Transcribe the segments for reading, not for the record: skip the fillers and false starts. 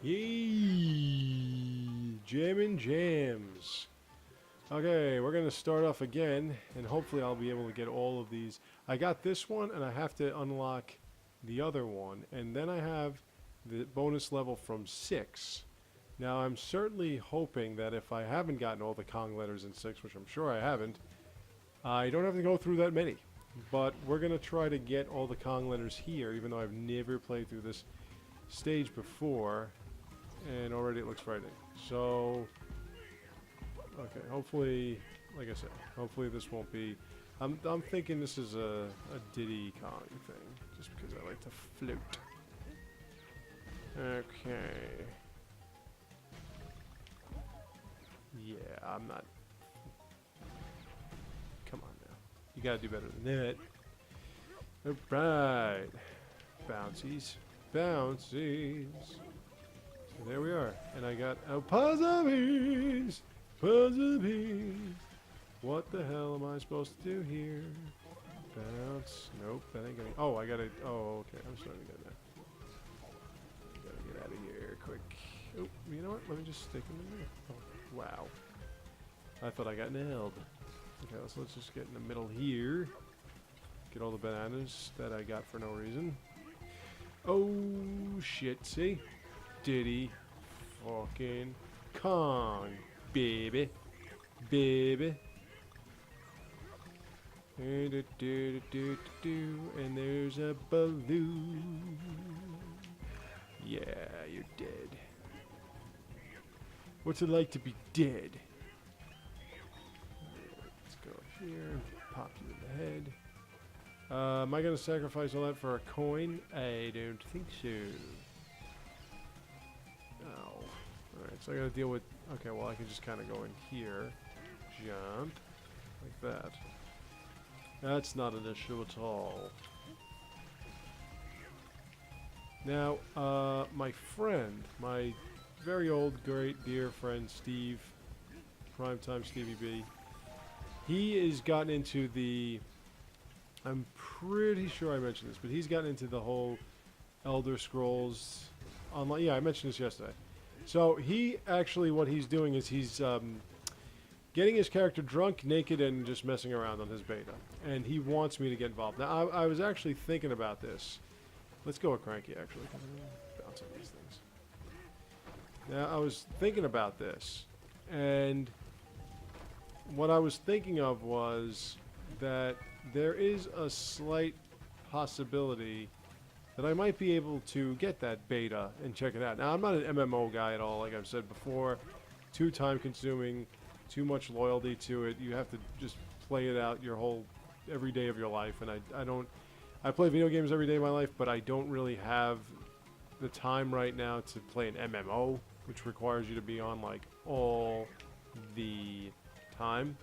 Yee! Jammin' jams. Okay, we're going to start off again, and hopefully I'll be able to get all of these. I got this one, and I have to unlock the other one, and then I have the bonus level from 6. Now, I'm certainly hoping that if I haven't gotten all the Kong letters in 6, which I'm sure I haven't, I don't have to go through that many. But we're going to try to get all the Kong letters here, even though I've never played through this stage before. And already it looks frightening. So, okay, hopefully, like I said, hopefully this won't be... I'm thinking this is a Diddy Kong thing, just because I like to float. Okay. Yeah, I'm not... Come on now. You gotta do better than that. Alright. Bouncies. Bouncies. So there we are. And I got a puzzle piece. Puzzle piece. What the hell am I supposed to do here? Bounce. Nope, that ain't gonna... Oh, I gotta... Oh, okay. I'm starting to get that. Gotta get out of here quick. Oh, you know what? Let me just stick in the middle. Oh, wow. I thought I got nailed. Okay, so let's just get in the middle here. Get all the bananas that I got for no reason. Oh, shit. See? Diddy fucking Kong, baby. Baby. And there's a balloon. Yeah, you're dead. What's it like to be dead? Let's go here and pop you in the head. Am I going to sacrifice all that for a coin? I don't think so. Oh. Alright, so I got to deal with... Okay, well I can just kind of go in here. Jump. Like that. That's not an issue at all. Now, my friend, my very old, great, dear friend Steve, Primetime Stevie B, he has gotten into the... I'm pretty sure I mentioned this, but he's gotten into the whole Elder Scrolls online. Yeah, I mentioned this yesterday. So he actually, what he's doing is he's getting his character drunk, naked, and just messing around on his beta. And he wants me to get involved. Now, I was actually thinking about this. Let's go with Cranky, actually. Bounce on these things. Now, I was thinking about this. And what I was thinking of was that there is a slight possibility that I might be able to get that beta and check it out. Now, I'm not an MMO guy at all, like I've said before. Too time-consuming, too much loyalty to it. You have to just play it out your whole, every day of your life. And I don't... I play video games every day of my life, but I don't really have the time right now to play an MMO, which requires you to be on, like, all the time.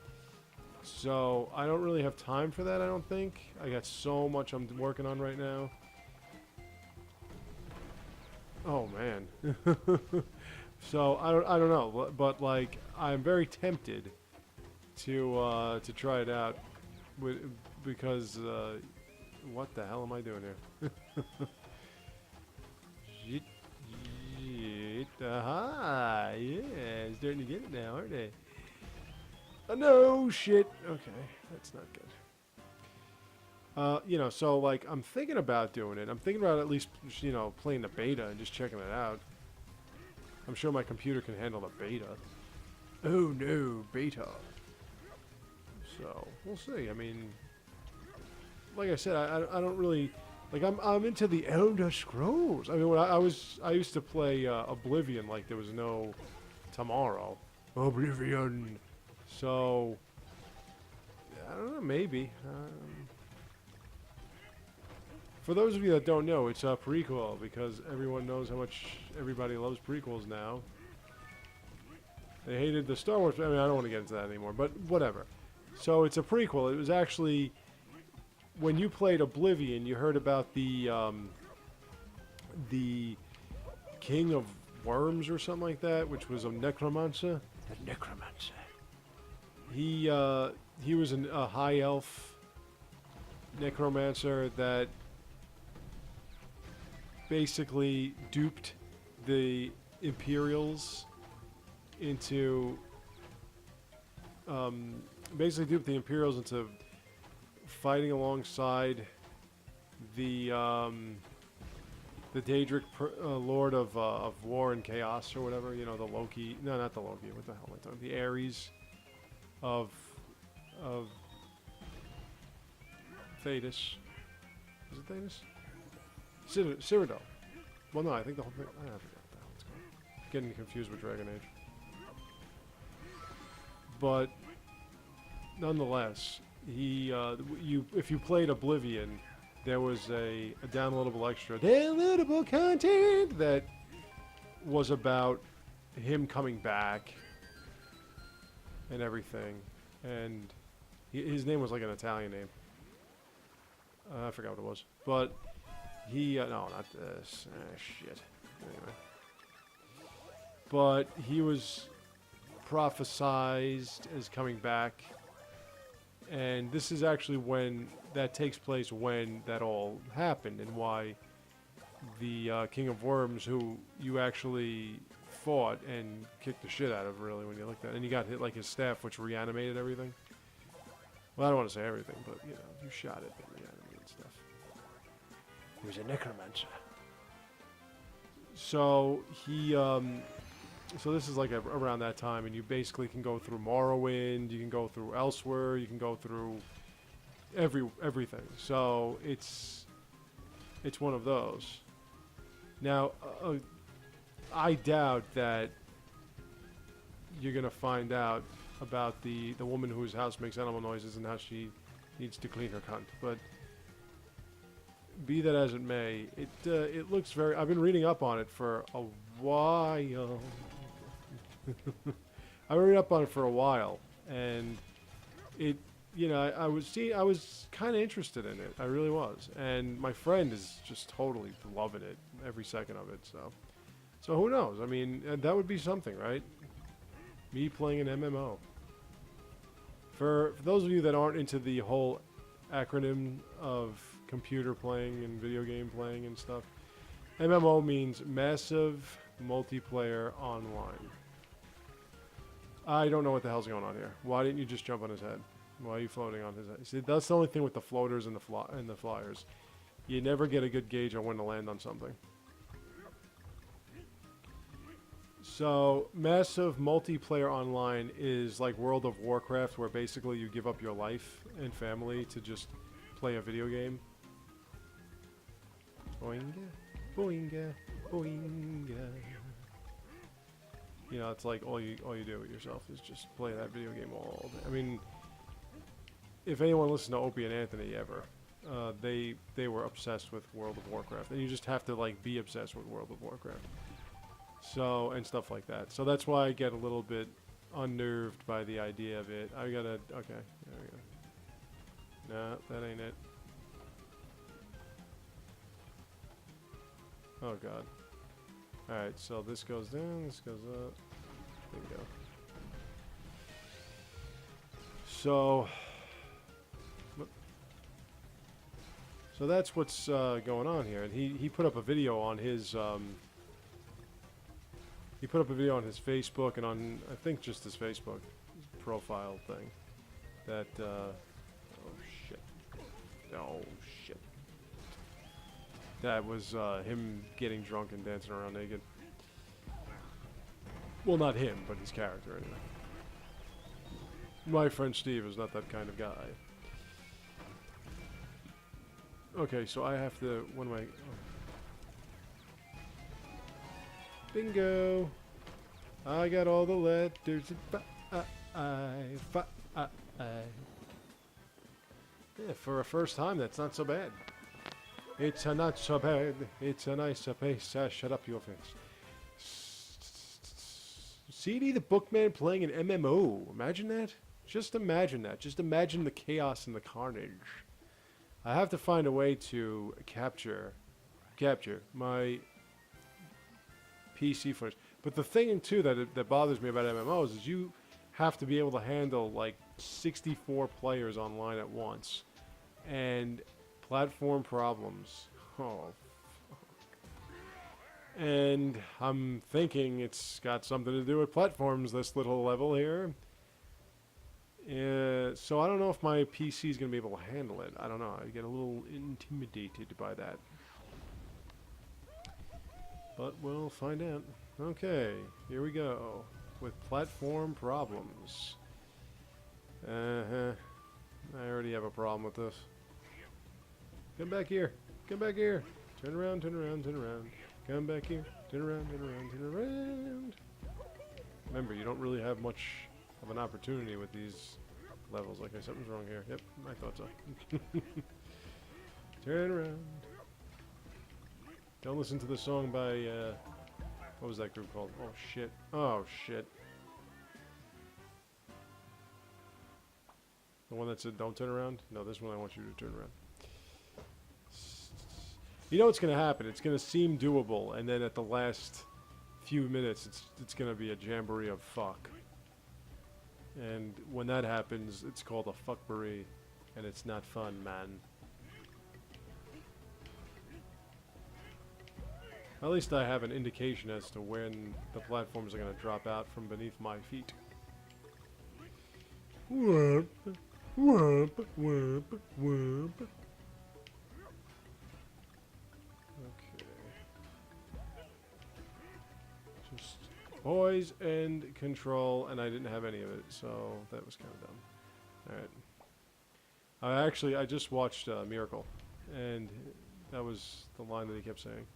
So, I don't really have time for that, I don't think. I got so much I'm working on right now. Oh, man. So, I don't know. But, like, I'm very tempted to try it out. Because, what the hell am I doing here? Shit. Shit. Aha! Yeah, starting to get it now, aren't they? No, shit. Okay, that's not good. You know, so, like, I'm thinking about doing it. I'm thinking about at least, you know, playing the beta and just checking it out. I'm sure my computer can handle the beta. Oh, no, beta. So, we'll see. I mean, like I said, I don't really... Like, I'm into the Elder Scrolls. I mean, when I used to play Oblivion like there was no tomorrow. Oblivion. So, I don't know, maybe. For those of you that don't know, it's a prequel, because everyone knows how much everybody loves prequels now. They hated the Star Wars... I mean, I don't want to get into that anymore, but whatever. So, it's a prequel. It was actually... When you played Oblivion, you heard about the King of Worms or something like that, which was a necromancer. The necromancer. He was a high elf necromancer that basically duped the Imperials into basically duped the Imperials into fighting alongside the Daedric Lord of War and Chaos or whatever. You know, the Loki. No, not the Loki. What the hell am I talking? The Ares of Thetis. Is it Thetis? Cyrodiil. Well, no, I think the whole thing. I forgot what the hell it's called. Getting confused with Dragon Age. But nonetheless, if you played Oblivion, there was a downloadable extra, downloadable content that was about him coming back and everything, and his name was like an Italian name. I forgot what it was, but he no, not this. Shit. Anyway, but he was prophesized as coming back, and this is actually when that takes place, when that all happened, and why the King of Worms, who you actually fought and kicked the shit out of, really, when you looked at it, and you got hit like his staff, which reanimated everything. Well, I don't want to say everything, but you know, you shot it, it reanimated stuff. He was a necromancer. So he so this is like around that time, and you basically can go through Morrowind, you can go through Elsewhere, you can go through everything. So it's one of those. Now, I doubt that you're gonna find out about the woman whose house makes animal noises and how she needs to clean her cunt. But be that as it may, it looks very. I've been reading up on it for a while. I've been reading up on it for a while, and it, you know, I was kind of interested in it. I really was, and my friend is just totally loving it, every second of it. So who knows? I mean, that would be something, right? Me playing an MMO. For those of you that aren't into the whole acronym of computer playing and video game playing and stuff, MMO means Massive Multiplayer Online. I don't know what the hell's going on here. Why didn't you just jump on his head? Why are you floating on his head? See, that's the only thing with the floaters and the flyers. You never get a good gauge on when to land on something. So, Massive Multiplayer Online is like World of Warcraft, where basically you give up your life and family to just play a video game. Boinga, boinga, boinga. You know, it's like all you do with yourself is just play that video game all day. I mean, if anyone listened to Opie and Anthony ever, they were obsessed with World of Warcraft, and you just have to like be obsessed with World of Warcraft. So, and stuff like that. So that's why I get a little bit unnerved by the idea of it. I gotta, okay, there we go. No, that ain't it. Oh god. Alright, so this goes down, this goes up. There we go. So, that's what's going on here. And he put up a video on his Facebook and on, I think, just his Facebook profile thing. That oh shit. That was him getting drunk and dancing around naked. Well, not him, but his character, anyway. My friend Steve is not that kind of guy. Okay, so I have to... What am I... Oh. Bingo! I got all the letters. Yeah, for a first time, that's not so bad. It's a not so bad. It's a nice pace. Shut up your face. CD the Bookman playing an MMO. Imagine that. Just imagine that. Just imagine the chaos and the carnage. I have to find a way to capture my PC footage. But the thing too that bothers me about MMOs is you have to be able to handle like 64 players online at once, and platform problems. Oh, fuck. And I'm thinking it's got something to do with platforms, this little level here. So I don't know if my PC is going to be able to handle it. I don't know. I get a little intimidated by that. But we'll find out. Okay, here we go. With platform problems. Uh-huh. I already have a problem with this. Come back here. Come back here. Turn around, turn around, turn around. Come back here. Turn around, turn around, turn around. Remember, you don't really have much of an opportunity with these levels. Like, something's wrong here. Yep, I thought so. Turn around. Don't listen to the song by, what was that group called? Oh, shit. Oh, shit. The one that said don't turn around? No, this one I want you to turn around. You know what's going to happen. It's going to seem doable, and then at the last few minutes, it's going to be a jamboree of fuck. And when that happens, it's called a fuckboree, and it's not fun, man. At least I have an indication as to when the platforms are going to drop out from beneath my feet. Whoop, whoop, whoop, whoop. Okay. Just poise and control, and I didn't have any of it, so that was kind of dumb. Alright. I just watched Miracle, and that was the line that he kept saying.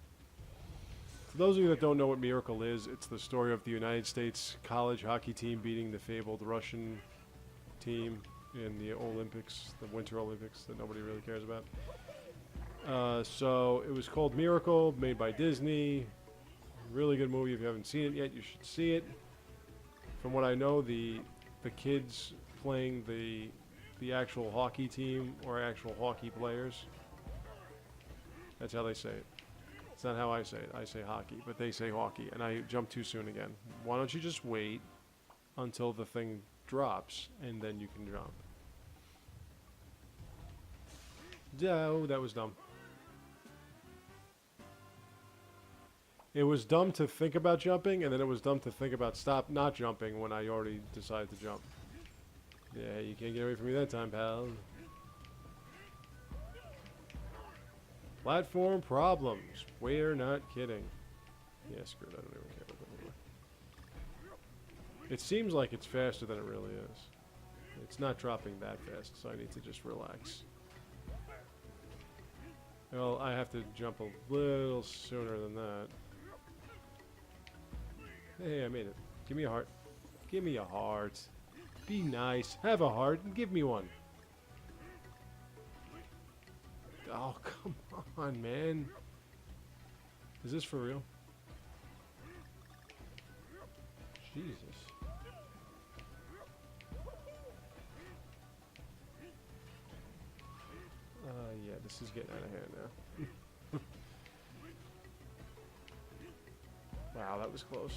For those of you that don't know what Miracle is, it's the story of the United States college hockey team beating the fabled Russian team in the Olympics, the Winter Olympics that nobody really cares about. So it was called Miracle, made by Disney. Really good movie. If you haven't seen it yet, you should see it. From what I know, the kids playing the actual hockey team or actual hockey players. That's how they say it. It's not how I say it. I say hockey, but they say hockey, and I jumped too soon again. Why don't you just wait until the thing drops, and then you can jump? No, that was dumb. It was dumb to think about jumping, and then it was dumb to think about not jumping when I already decided to jump. Yeah, you can't get away from me that time, pal. Platform problems. We're not kidding. Yeah, screw it. I don't even care about that anymore. It seems like it's faster than it really is. It's not dropping that fast, so I need to just relax. Well, I have to jump a little sooner than that. Hey, I made it. Give me a heart. Give me a heart. Be nice. Have a heart and give me one. Oh, come on, man. Is this for real? Jesus. Yeah, this is getting out of hand now. Wow, that was close.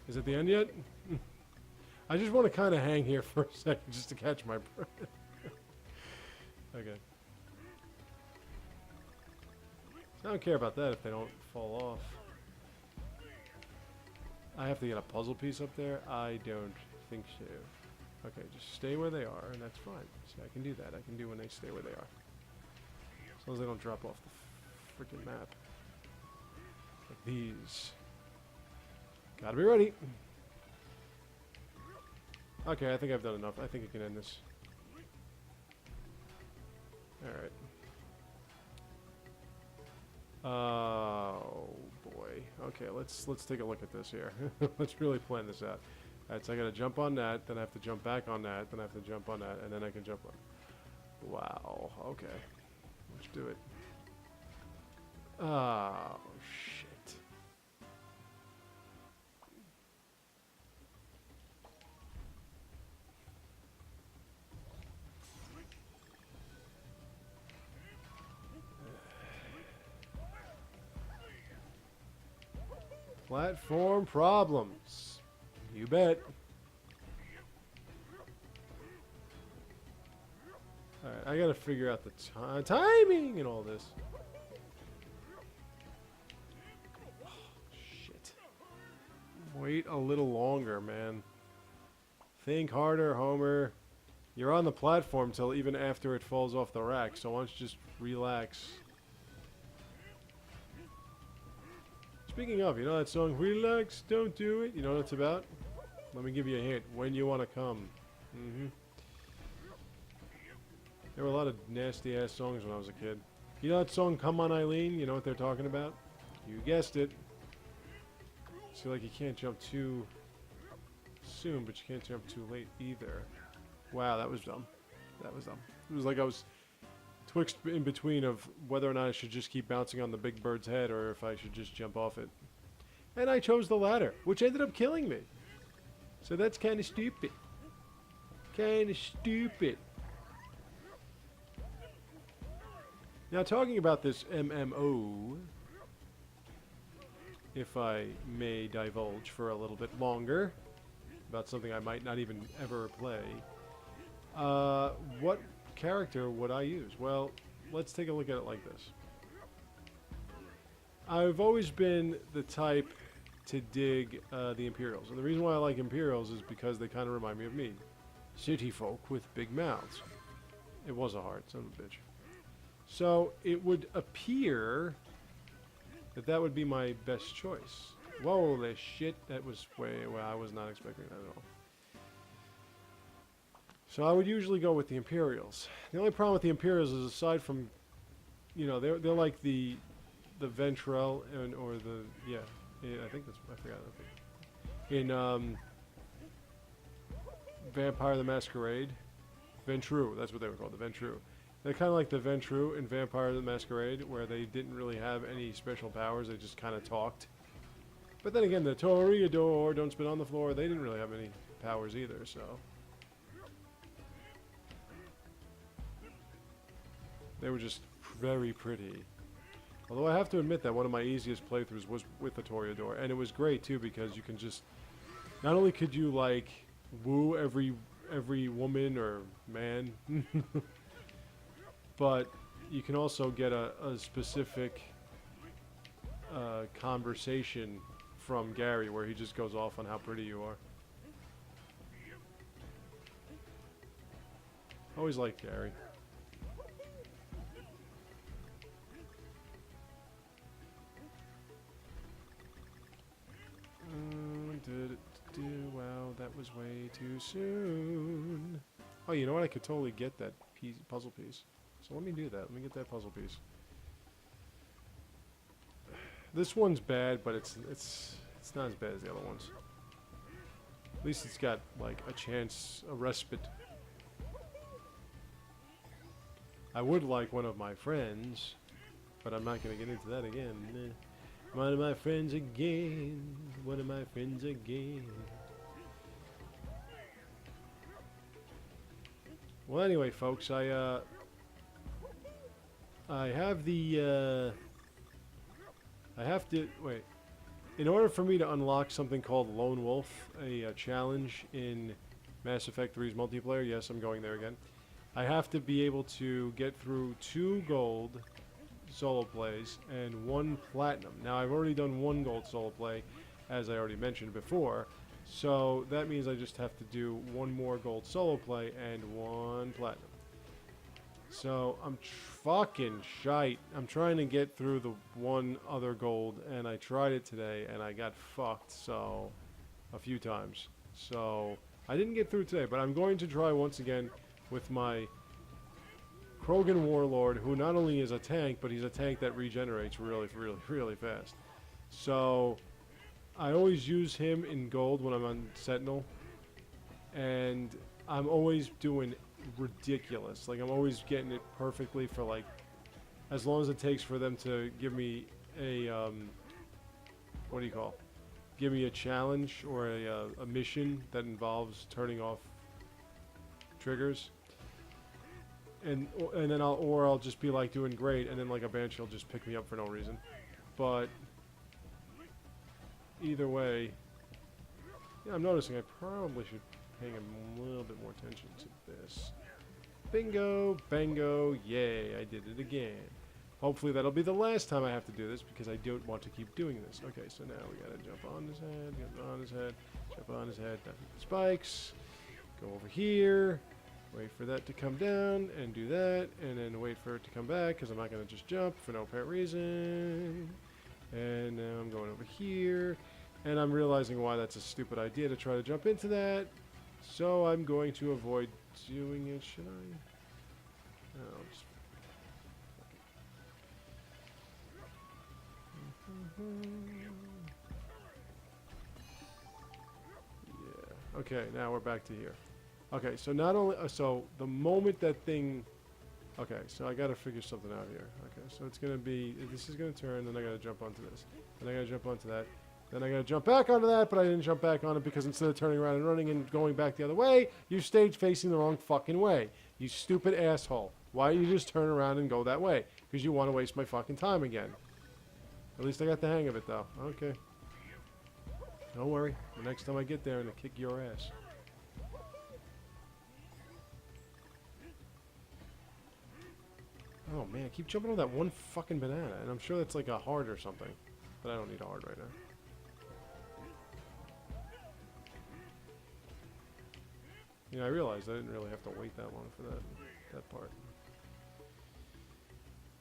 Is it the end yet? I just want to kind of hang here for a second just to catch my breath. Okay. I don't care about that if they don't fall off. I have to get a puzzle piece up there? I don't think so. Okay, just stay where they are, and that's fine. See, I can do that. I can do when they stay where they are. As long as they don't drop off the freaking map. Like these. Gotta be ready. Okay, I think I've done enough. I think I can end this. Alright. Oh boy. Okay, let's take a look at this here. Let's really plan this out. Alright, so I gotta jump on that, then I have to jump back on that, then I have to jump on that, and then I can jump on. Wow, okay. Let's do it. Oh, shit. Platform problems. You bet. Alright, I gotta figure out the timing and all this. wait a little longer, man. Think harder, Homer. You're on the platform till even after it falls off the rack, so why don't you just relax? Speaking of, you know that song, Relax, Don't Do It? You know what it's about? Let me give you a hint. When You Wanna Come. There were a lot of nasty-ass songs when I was a kid. You know that song, Come On Eileen? You know what they're talking about? You guessed it. See, like, you can't jump too soon, but you can't jump too late either. Wow, that was dumb. That was dumb. It was like I was twixt in between of whether or not I should just keep bouncing on the big bird's head or if I should just jump off it. And I chose the latter, which ended up killing me. So that's kind of stupid. Kind of stupid. Now, talking about this MMO, if I may divulge for a little bit longer about something I might not even ever play, what character would I use? Well, let's take a look at it like this. I've always been the type to dig the Imperials. And the reason why I like Imperials is because they kind of remind me of me. City folk with big mouths. It was a heart, son of a bitch. So it would appear that that would be my best choice. Whoa, holy shit, that was way, well, I was not expecting that at all. So I would usually go with the Imperials. The only problem with the Imperials is aside from, you know, they're like the Ventrell and or the I think that's, I forgot. In Vampire the Masquerade, Ventrue, that's what they were called, the Ventrue. They're kind of like the Ventrue in Vampire the Masquerade, where they didn't really have any special powers, they just kind of talked. But then again, the Toreador, Don't Spit on the Floor, they didn't really have any powers either, so. They were just very pretty. Although I have to admit that one of my easiest playthroughs was with the Toreador, and it was great too because you can just, not only could you like woo every woman or man, but you can also get a specific conversation from Gary where he just goes off on how pretty you are. Always liked Gary. Wow, that was way too soon. Oh, you know what? I could totally get that puzzle piece. So let me do that. Let me get that puzzle piece. This one's bad, but it's not as bad as the other ones. At least it's got like a chance, a respite. I would like one of my friends, but I'm not going to get into that again. One of my friends again. One of my friends again. Well, anyway, folks, I have the, I have to, wait. In order for me to unlock something called Lone Wolf, a challenge in Mass Effect 3's multiplayer, yes, I'm going there again, I have to be able to get through 2 gold solo plays and 1 platinum. Now, I've already done 1 gold solo play, as I already mentioned before, so that means I just have to do 1 more gold solo play and 1 platinum. So I'm fucking shite. I'm trying to get through the 1 other gold, and I tried it today, and I got fucked a few times. So I didn't get through today, but I'm going to try once again with my Krogan Warlord, who not only is a tank, but he's a tank that regenerates really, really, really fast. So I always use him in gold when I'm on Sentinel, and I'm always doing ridiculous. Like, I'm always getting it perfectly for, like, as long as it takes for them to give me a, what do you call? Give me a challenge or a mission that involves turning off triggers. And then I'll just be like doing great, and then like a Banshee will just pick me up for no reason. But either way, yeah, I'm noticing I probably should pay a little bit more attention to this. Bingo, bango, yay! I did it again. Hopefully that'll be the last time I have to do this because I don't want to keep doing this. Okay, so now we gotta jump on his head, jump on his head, jump on his head, not hit the spikes, go over here, wait for that to come down, and do that, and then wait for it to come back because I'm not gonna just jump for no apparent reason. And now I'm going over here, and I'm realizing why that's a stupid idea to try to jump into that. So I'm going to avoid doing it. Should I? No, I'll just yeah. Okay, now we're back to here. Okay, so not only so the moment that thing. Okay, so I got to figure something out here. Okay, so it's gonna be this is gonna turn, then I gotta jump onto this, then I gotta jump onto that, then I gotta jump back onto that, but I didn't jump back on it because instead of turning around and running and going back the other way, you stayed facing the wrong fucking way. You stupid asshole. Why don't you just turn around and go that way? Because you want to waste my fucking time again. At least I got the hang of it, though. Okay. Don't worry. The next time I get there, I'm going to kick your ass. Oh, man. I keep jumping on that one fucking banana. And I'm sure that's like a heart or something. But I don't need a heart right now. You know, I realized I didn't really have to wait that long for that part.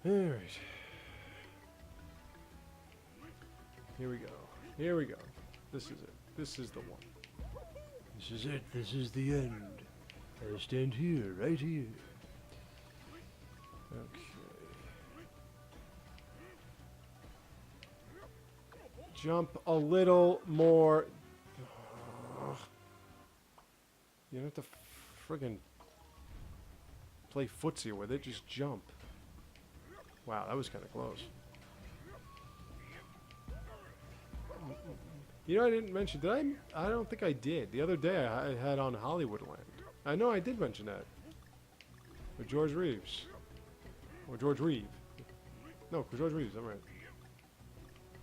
Alright. Here we go. Here we go. This is it. This is the one. This is it. This is the end. I stand here, right here. Okay. Jump a little more. Ugh. You don't have to friggin' play footsie with it. Just jump. Wow, that was kind of close. You know, I didn't mention, did I? I don't think I did. The other day I had on Hollywoodland. I know I did mention that. With George Reeves. Or George Reeve. No, George Reeves, I'm right.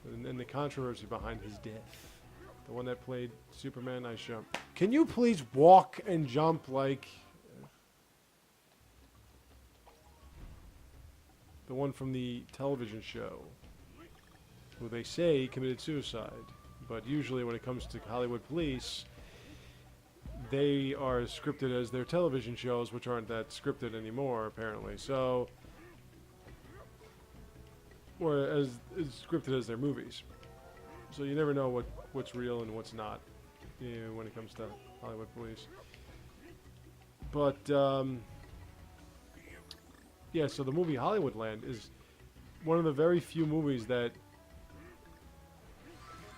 And the controversy behind his death. The one that played Superman, Ice Jump. Can you please walk and jump like... the one from the television show. Who they say committed suicide. But usually when it comes to Hollywood police, they are as scripted as their television shows, which aren't that scripted anymore, apparently. So, or as scripted as their movies. So you never know what's real and what's not, you know, when it comes to Hollywood police. But, yeah, so the movie Hollywoodland is one of the very few movies that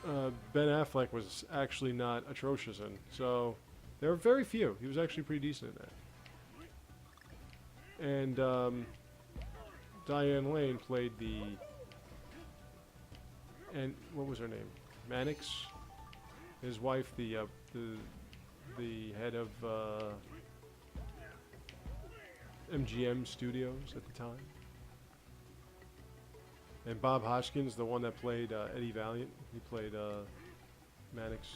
Ben Affleck was actually not atrocious in. So there were very few. He was actually pretty decent in that. And Diane Lane played the... and what was her name? Mannix? His wife, the head of MGM Studios at the time. And Bob Hoskins, the one that played Eddie Valiant, he played Mannix.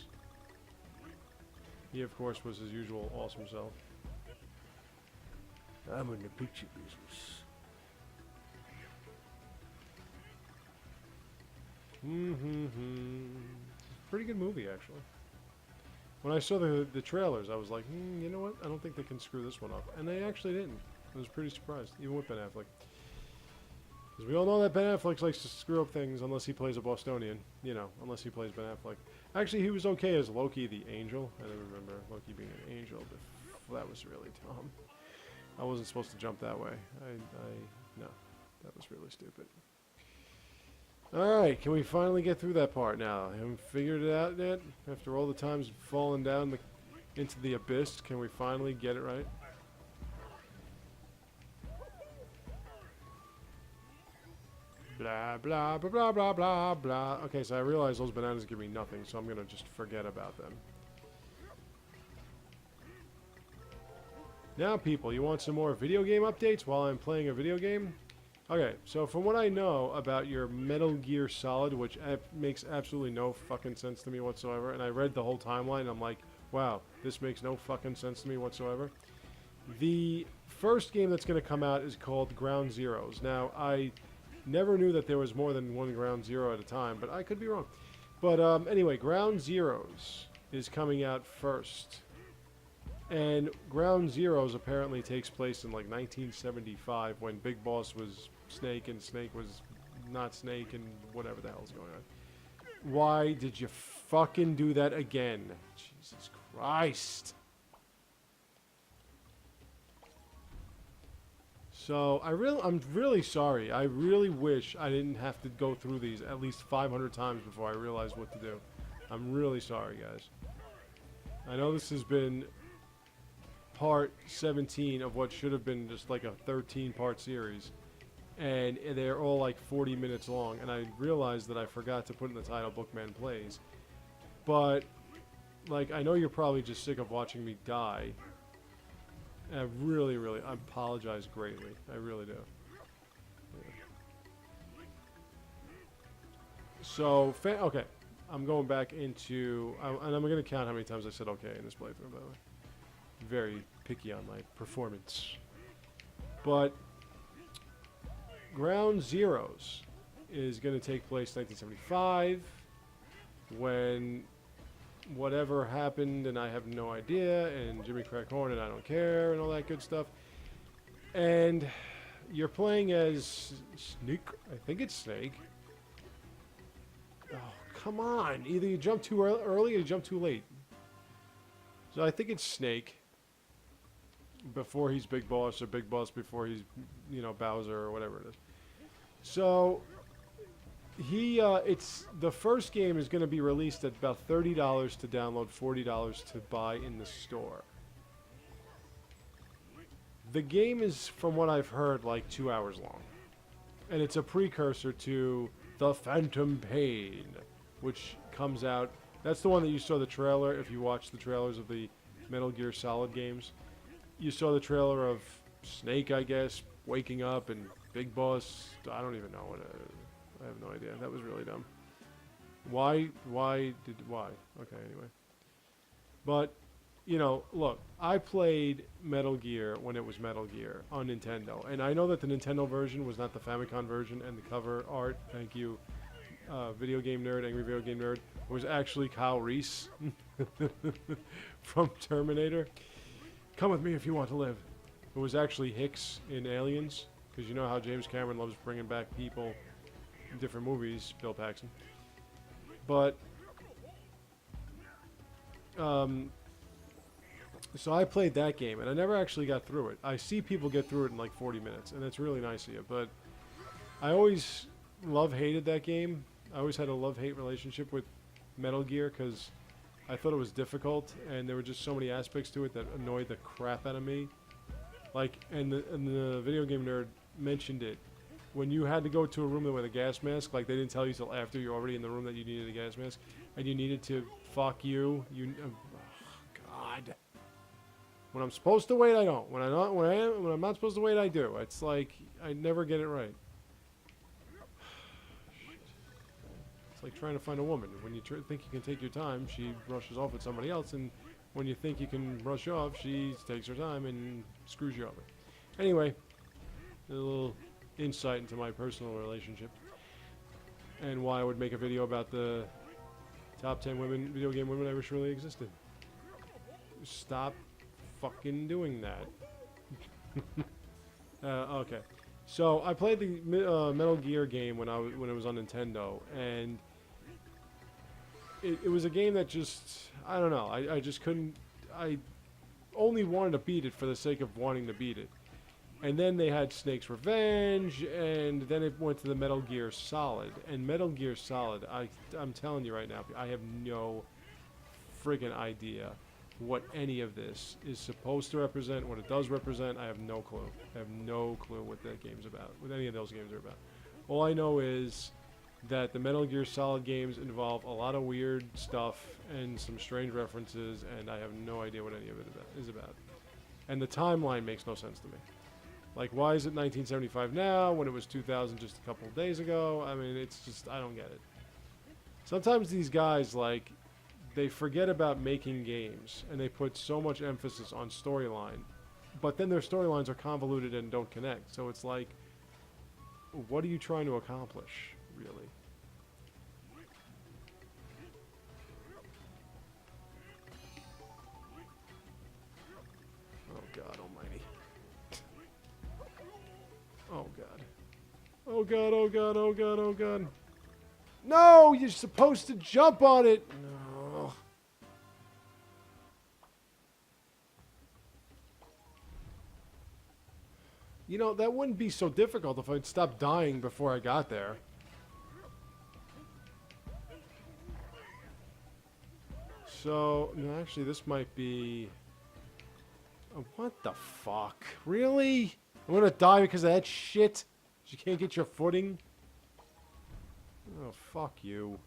He, of course, was his usual awesome self. I'm in the picture business. Pretty good movie, actually. When I saw the trailers, I was like, you know what? I don't think they can screw this one up. And they actually didn't. I was pretty surprised, even with Ben Affleck. Because we all know that Ben Affleck likes to screw up things unless he plays a Bostonian. You know, unless he plays Ben Affleck. Actually, he was okay as Loki the Angel. I don't remember Loki being an angel, but that was really dumb. I wasn't supposed to jump that way. No, that was really stupid. Alright, can we finally get through that part now? Haven't figured it out yet? After all the times falling down into the abyss, can we finally get it right? Blah, blah, blah, blah, blah, blah, blah. Okay, so I realize those bananas give me nothing, so I'm going to just forget about them. Now, people, you want some more video game updates while I'm playing a video game? Okay, so from what I know about your Metal Gear Solid, which makes absolutely no fucking sense to me whatsoever, and I read the whole timeline, and I'm like, wow, this makes no fucking sense to me whatsoever. The first game that's going to come out is called Ground Zeroes. Now, I Never knew that there was more than one Ground Zero at a time, but I could be wrong. But anyway, Ground Zeroes is coming out first. And Ground Zeroes apparently takes place in like 1975 when Big Boss was Snake and Snake was not Snake and whatever the hell's going on. Why did you fucking do that again? Jesus Christ. So I'm really sorry. I really wish I didn't have to go through these at least 500 times before I realized what to do. I'm really sorry, guys. I know this has been part 17 of what should have been just like a 13-part series, and they're all like 40 minutes long, and I realized that I forgot to put in the title BookMan Plays. But like, I know you're probably just sick of watching me die. And I really I apologize greatly. I really do. Yeah. So okay, I'm going back into and I'm going to count how many times I said okay in this playthrough, by the way. Very picky on my performance. But Ground Zeroes is going to take place 1975 when whatever happened and I have no idea, and Jimmy Crack Horn and I don't care and all that good stuff. And you're playing as Snake. I think it's Snake. Oh, come on. Either you jump too early or you jump too late. So I think it's Snake before he's Big Boss, or Big Boss before he's, you know, Bowser or whatever it is. So it's the first game is going to be released at about $30 to download, $40 to buy in the store. The game is, from what I've heard, like 2 hours long, and it's a precursor to The Phantom Pain, which comes out. That's the one that you saw the trailer. If you watch the trailers of the Metal Gear Solid games, you saw the trailer of Snake, I guess, waking up, and Big Boss. I don't even know what. I have no idea. That was really dumb. Why? Okay, anyway. But, you know, look, I played Metal Gear when it was Metal Gear on Nintendo. And I know that the Nintendo version was not the Famicom version, and the cover art, thank you, Video Game Nerd, Angry Video Game Nerd, was actually Kyle Reese from Terminator. Come with me if you want to live. It was actually Hicks in Aliens, because you know how James Cameron loves bringing back people different movies, Bill Paxton. But so I played that game, and I never actually got through it. I see people get through it in like 40 minutes, and it's really nice of you. But I always hated that game. I always had a love-hate relationship with Metal Gear because I thought it was difficult, and there were just so many aspects to it that annoyed the crap out of me. Like, and the Video Game Nerd mentioned it. When you had to go to a room with a gas mask, like they didn't tell you till after you're already in the room that you needed a gas mask, and you needed to fuck you. God. When I'm supposed to wait, I don't. When I'm not supposed to wait, I do. It's like I never get it right. It's like trying to find a woman. When you think you can take your time, she rushes off with somebody else, and when you think you can rush off, she takes her time and screws you over. Anyway, a little insight into my personal relationship and why I would make a video about the top 10 video game women I wish really existed. Stop fucking doing that. Okay, so I played the Metal Gear game when it was on Nintendo, and it was a game that just, I don't know, I just couldn't. I only wanted to beat it for the sake of wanting to beat it. And then they had Snake's Revenge, and then it went to the Metal Gear Solid. And Metal Gear Solid, I'm telling you right now, I have no friggin' idea what any of this is supposed to represent, what it does represent. I have no clue. I have no clue what that game's about, what any of those games are about. All I know is that the Metal Gear Solid games involve a lot of weird stuff and some strange references, and I have no idea what any of it is about. And the timeline makes no sense to me. Like, why is it 1975 now when it was 2000 just a couple of days ago? I mean, it's just, I don't get it. Sometimes these guys, like, they forget about making games, and they put so much emphasis on storyline, but then their storylines are convoluted and don't connect. So it's like, what are you trying to accomplish, really? Oh God almighty. Oh God. Oh God, oh God, oh God, oh God. No, you're supposed to jump on it. No. You know, that wouldn't be so difficult if I'd stopped dying before I got there. So, no, actually, this might be... what the fuck? Really? I'm gonna die because of that shit? You can't get your footing? Oh, fuck you.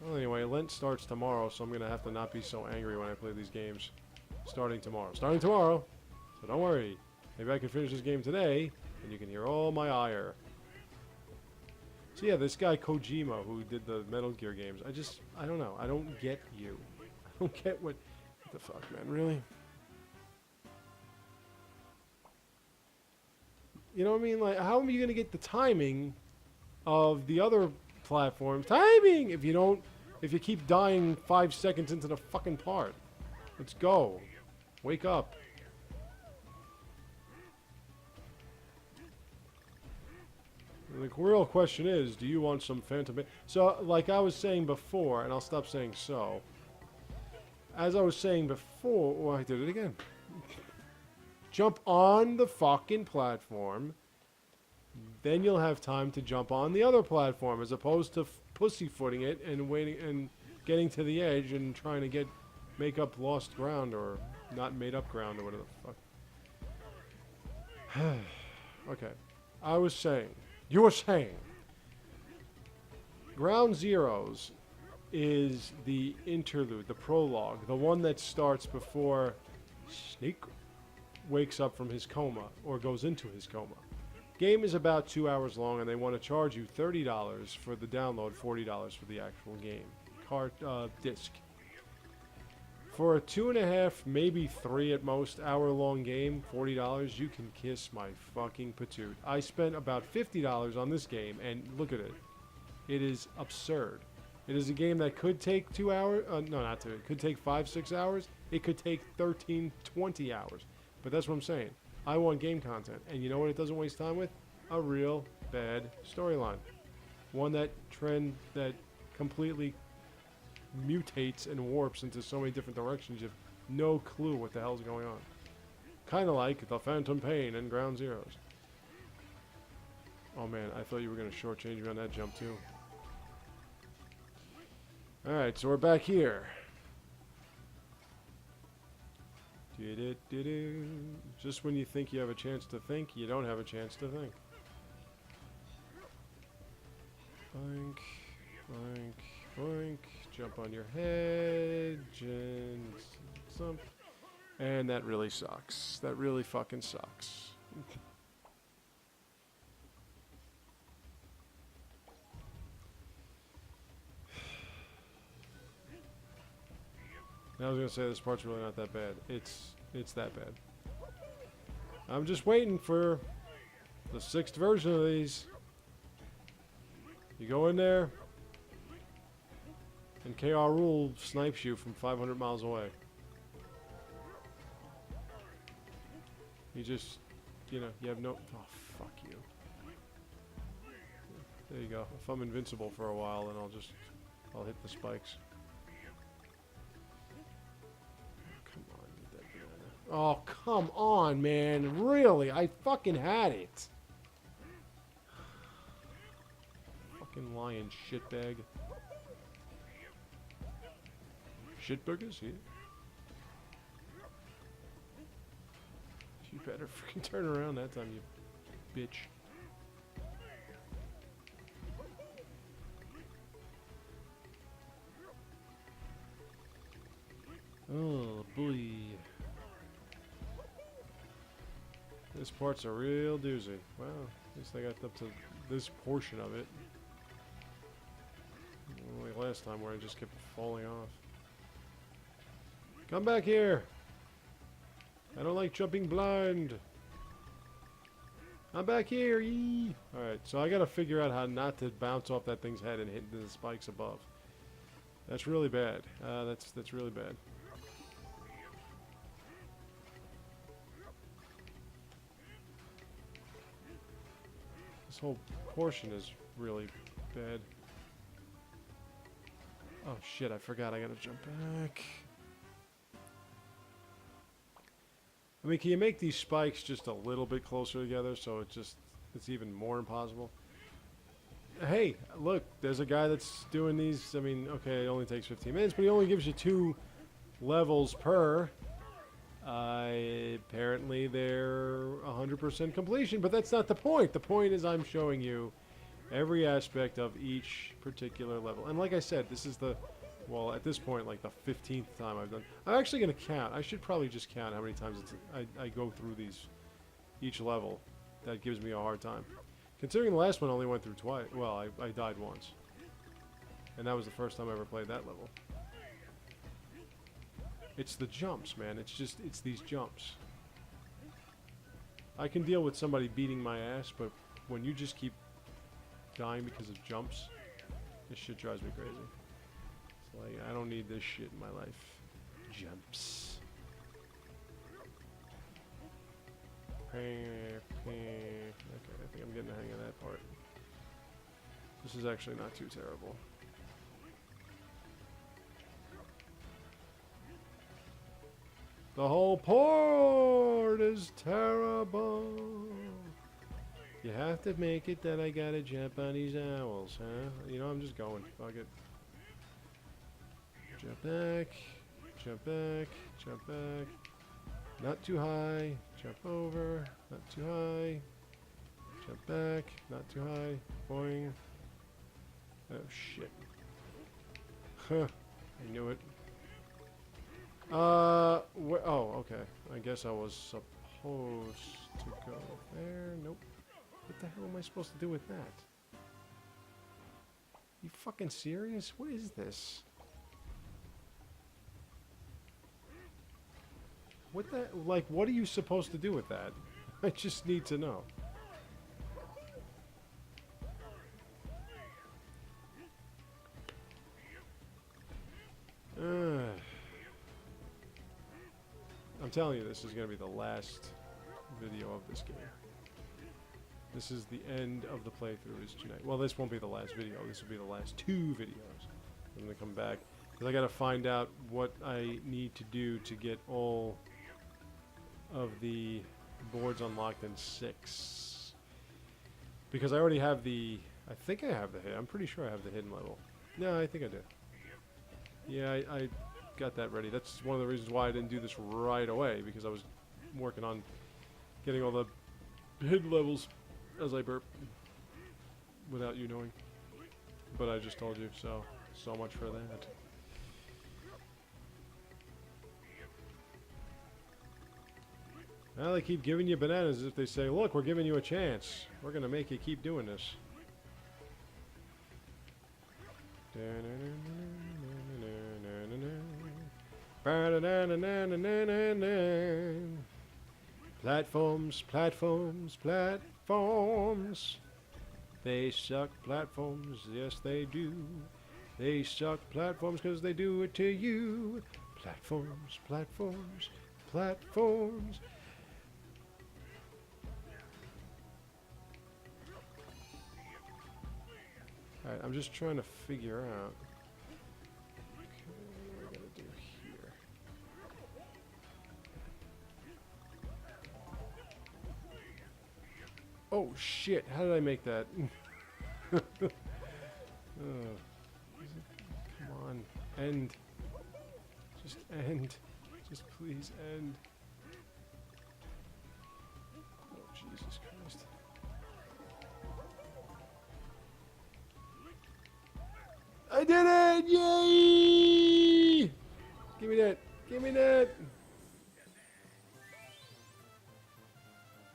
Well, anyway, Lent starts tomorrow, so I'm gonna have to not be so angry when I play these games. Starting tomorrow. Starting tomorrow! So don't worry. Maybe I can finish this game today, and you can hear all my ire. So yeah, this guy Kojima, who did the Metal Gear games, I don't know. I don't get you. I don't get what the fuck, man, really? You know what I mean? Like, how am you gonna get the timing of the other platforms? Timing! If you keep dying 5 seconds into the fucking part. Let's go. Wake up. The real question is, do you want some Phantom Pain? So, like I was saying before, and I'll stop saying so. As I was saying before, oh, I did it again. Jump on the fucking platform. Then you'll have time to jump on the other platform, as opposed to pussyfooting it and waiting and getting to the edge and trying to make up lost ground or not made up ground or whatever the fuck. Okay. I was saying. You were saying. Ground Zeroes is the interlude, the prologue, the one that starts before Snake wakes up from his coma or goes into his coma. Game is about 2 hours long, and they want to charge you $30 for the download, $40 for the actual game. Disc. For a 2.5, maybe 3 at most hour-long game, $40, you can kiss my fucking patoot. I spent about $50 on this game, and look at it. It is absurd. It is a game that could take 2 hours. No, not 2. It could take 5-6 hours. It could take 13, 20 hours. But that's what I'm saying. I want game content. And you know what it doesn't waste time with? A real bad storyline. One that completely mutates and warps into so many different directions. You have no clue what the hell's going on. Kind of like the Phantom Pain and Ground Zeroes. Oh man, I thought you were going to shortchange me on that jump too. Alright, so we're back here. Just when you think you have a chance to think, you don't have a chance to think. Boink, boink, boink. Jump on your head, and jump. And that really sucks. That really fucking sucks. I was gonna say this part's really not that bad. It's that bad. I'm just waiting for the 6th version of these. You go in there, and KR Rule snipes you from 500 miles away. You just, you have no... Oh, fuck you. There you go. If I'm invincible for a while, then I'll hit the spikes. Come on, get that banana. Oh, come on, man. Really? I fucking had it. Fucking lying shitbag. Shitburgers? Yeah. You better freaking turn around that time, you bitch. Oh, boy. This part's a real doozy. Wow, at least I got up to this portion of it. Like last time where I just kept falling off. Come back here! I don't like jumping blind. I'm back here. Yee! Alright, so I gotta figure out how not to bounce off that thing's head and hit into the spikes above. That's really bad. That's really bad. This whole portion is really bad. Oh shit, I forgot I gotta jump back. I mean, can you make these spikes just a little bit closer together so it's even more impossible? Hey, look, there's a guy that's doing these. I mean, okay, it only takes 15 minutes, but he only gives you 2 levels per. Apparently they're 100% completion, but that's not the point. The point is I'm showing you every aspect of each particular level. And like I said, this is the, well, at this point, like the 15th time I've done. I'm actually going to count. I should probably just count how many times I go through each level. That gives me a hard time. Considering the last one only went through twice. Well, I died once. And that was the first time I ever played that level. It's the jumps, man. It's these jumps. I can deal with somebody beating my ass, but when you just keep dying because of jumps, this shit drives me crazy. It's like, I don't need this shit in my life. Jumps. Okay, I think I'm getting the hang of that part. This is actually not too terrible. The whole port is terrible. You have to make it that I gotta jump on these owls, huh? You know, I'm just going. Fuck it. Jump back. Jump back. Jump back. Not too high. Jump over. Not too high. Jump back. Not too high. Boing. Oh, shit. Huh. I knew it. Oh, okay. I guess I was supposed to go there. Nope. What the hell am I supposed to do with that? You fucking serious? What is this? What the, like, what are you supposed to do with that? I just need to know. I'm telling you, this is going to be the last video of this game. This is the end of the playthrough tonight. Well, this won't be the last video. This will be the last 2 videos. I'm going to come back, because I got to find out what I need to do to get all of the boards unlocked in 6. Because I already have the, I think I have the, I'm pretty sure I have the hidden level. No, I think I do. Yeah, I got that ready. That's one of the reasons why I didn't do this right away, because I was working on getting all the hidden levels as I burp without you knowing. But I just told you, so much for that. Well, they keep giving you bananas as if they say, look, we're giving you a chance. We're going to make you keep doing this. Platforms, platforms, platforms. They suck platforms, yes they do. They suck platforms because they do it to you. Platforms, platforms, platforms. Alright, I'm just trying to figure out. Okay, what do I gotta do here? Oh shit, how did I make that? Come on, end. Just end. Just please end. Oh, Jesus Christ. I did it! Yay! Give me that. Give me that.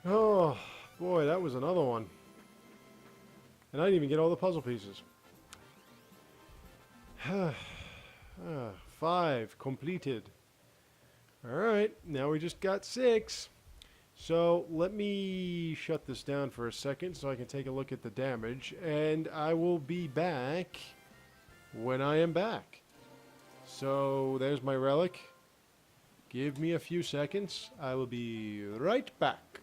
Oh, boy, that was another one. And I didn't even get all the puzzle pieces. 5 completed. Alright, now we just got 6. So let me shut this down for a second so I can take a look at the damage, and I will be back when I am back. So there's my relic. Give me a few seconds. I will be right back.